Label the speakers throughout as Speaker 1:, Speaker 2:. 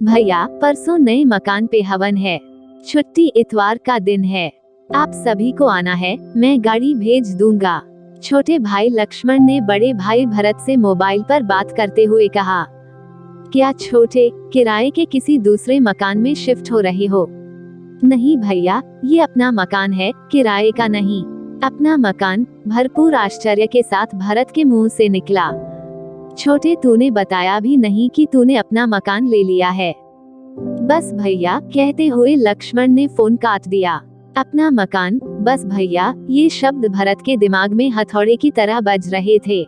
Speaker 1: भैया परसों नए मकान पे हवन है, छुट्टी इतवार का दिन है, आप सभी को आना है, मैं गाड़ी भेज दूंगा। छोटे भाई लक्ष्मण ने बड़े भाई भरत से मोबाइल पर बात करते हुए कहा। क्या छोटे, किराए के किसी दूसरे मकान में शिफ्ट हो रहे हो? नहीं भैया, ये अपना मकान है, किराए का नहीं। अपना मकान, भरपूर आश्चर्य के साथ भरत के मुंह से निकला। छोटे, तूने बताया भी नहीं कि तूने अपना मकान ले लिया है। बस भैया, कहते हुए लक्ष्मण ने फोन काट दिया। अपना मकान, बस भैया, ये शब्द भरत के दिमाग में हथौड़े की तरह बज रहे थे।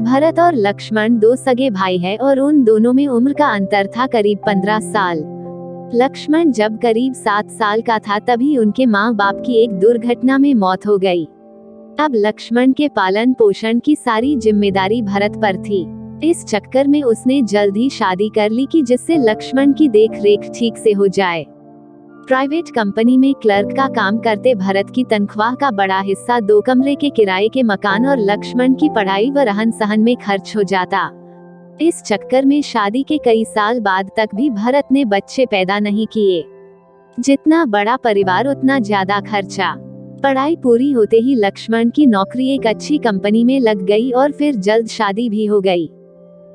Speaker 1: भरत और लक्ष्मण दो सगे भाई हैं और उन दोनों में उम्र का अंतर था करीब 15 साल। लक्ष्मण जब करीब 7 साल का था तभी उनके माँ बाप की एक दुर्घटना में मौत हो गई। अब लक्ष्मण के पालन पोषण की सारी जिम्मेदारी भरत पर थी। इस चक्कर में उसने जल्द ही शादी कर ली कि जिससे लक्ष्मण की देख रेख ठीक से हो जाए। प्राइवेट कंपनी में क्लर्क का काम करते भरत की तनख्वाह का बड़ा हिस्सा 2 कमरे के किराए के मकान और लक्ष्मण की पढ़ाई व रहन सहन में खर्च हो जाता। इस चक्कर में शादी के कई साल बाद तक भी भरत ने बच्चे पैदा नहीं किए। जितना बड़ा परिवार उतना ज्यादा खर्चा। पढ़ाई पूरी होते ही लक्ष्मण की नौकरी एक अच्छी कंपनी में लग गई और फिर जल्द शादी भी हो गई।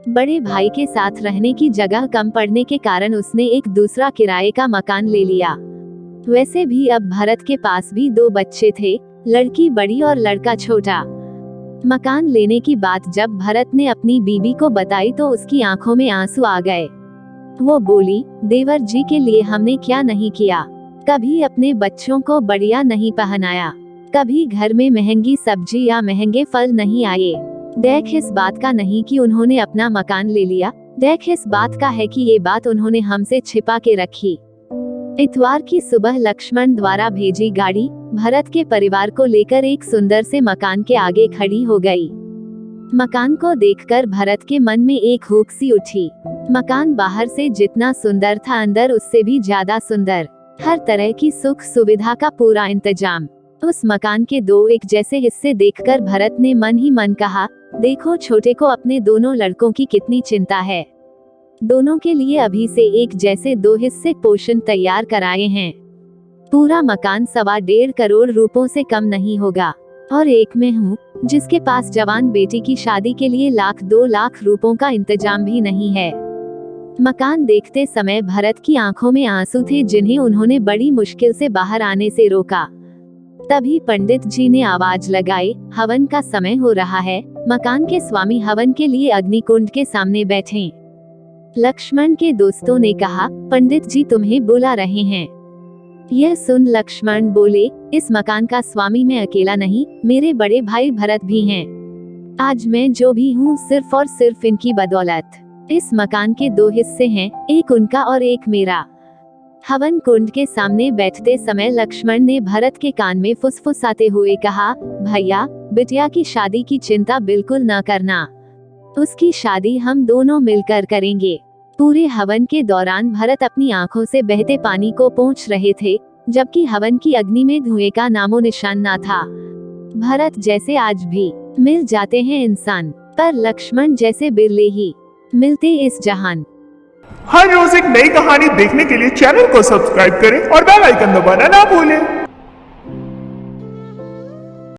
Speaker 1: बड़े भाई के साथ रहने की जगह कम पड़ने के कारण उसने एक दूसरा किराए का मकान ले लिया। वैसे भी अब भरत के पास भी 2 बच्चे थे, लड़की बड़ी और लड़का छोटा। मकान लेने की बात जब भरत ने अपनी बीबी को बताई तो उसकी आंखों में आंसू आ गए। वो बोली, देवर जी के लिए हमने क्या नहीं किया। कभी अपने बच्चों को बढ़िया नहीं पहनाया, कभी घर में महंगी सब्जी या महंगे फल नहीं आए। देख इस बात का नहीं कि उन्होंने अपना मकान ले लिया, देख इस बात का है कि ये बात उन्होंने हमसे छिपा के रखी। इतवार की सुबह लक्ष्मण द्वारा भेजी गाड़ी भरत के परिवार को लेकर एक सुंदर से मकान के आगे खड़ी हो गई। मकान को देखकर भरत के मन में एक हुक सी उठी। मकान बाहर से जितना सुंदर था अंदर उससे भी ज्यादा सुंदर। हर तरह की सुख सुविधा का पूरा इंतजाम। उस मकान के 2 एक जैसे हिस्से देखकर भरत ने मन ही मन कहा, देखो छोटे को अपने दोनों लड़कों की कितनी चिंता है। दोनों के लिए अभी से एक जैसे 2 हिस्से पोषण तैयार कराए हैं। पूरा मकान 1.25 करोड़ रुपयों से कम नहीं होगा। और एक मैं हूँ जिसके पास जवान बेटी की शादी के लिए 1-2 लाख रुपयों का इंतजाम भी नहीं है। मकान देखते समय भरत की आंखों में आंसू थे जिन्हें उन्होंने बड़ी मुश्किल से बाहर आने से रोका। तभी पंडित जी ने आवाज लगाई, हवन का समय हो रहा है, मकान के स्वामी हवन के लिए अग्निकुंड के सामने बैठें। लक्ष्मण के दोस्तों ने कहा, पंडित जी तुम्हें बुला रहे हैं। यह सुन लक्ष्मण बोले, इस मकान का स्वामी मैं अकेला नहीं, मेरे बड़े भाई भरत भी हैं। आज मैं जो भी हूँ सिर्फ और सिर्फ इनकी बदौलत। इस मकान के 2 हिस्से हैं, एक उनका और एक मेरा। हवन कुंड के सामने बैठते समय लक्ष्मण ने भरत के कान में फुसफुसाते हुए कहा, भैया, बिटिया की शादी की चिंता बिल्कुल न करना, उसकी शादी हम दोनों मिलकर करेंगे। पूरे हवन के दौरान भरत अपनी आंखों से बहते पानी को पोंछ रहे थे, जबकि हवन की अग्नि में धुएं का नामो निशान न था। भरत जैसे आज भी मिल जाते हैं इंसान, पर लक्ष्मण जैसे बिरले ही मिलते इस जहान।
Speaker 2: हर रोज एक नई कहानी देखने के लिए चैनल को सब्सक्राइब करें और बेल आइकन दबाना ना भूलें।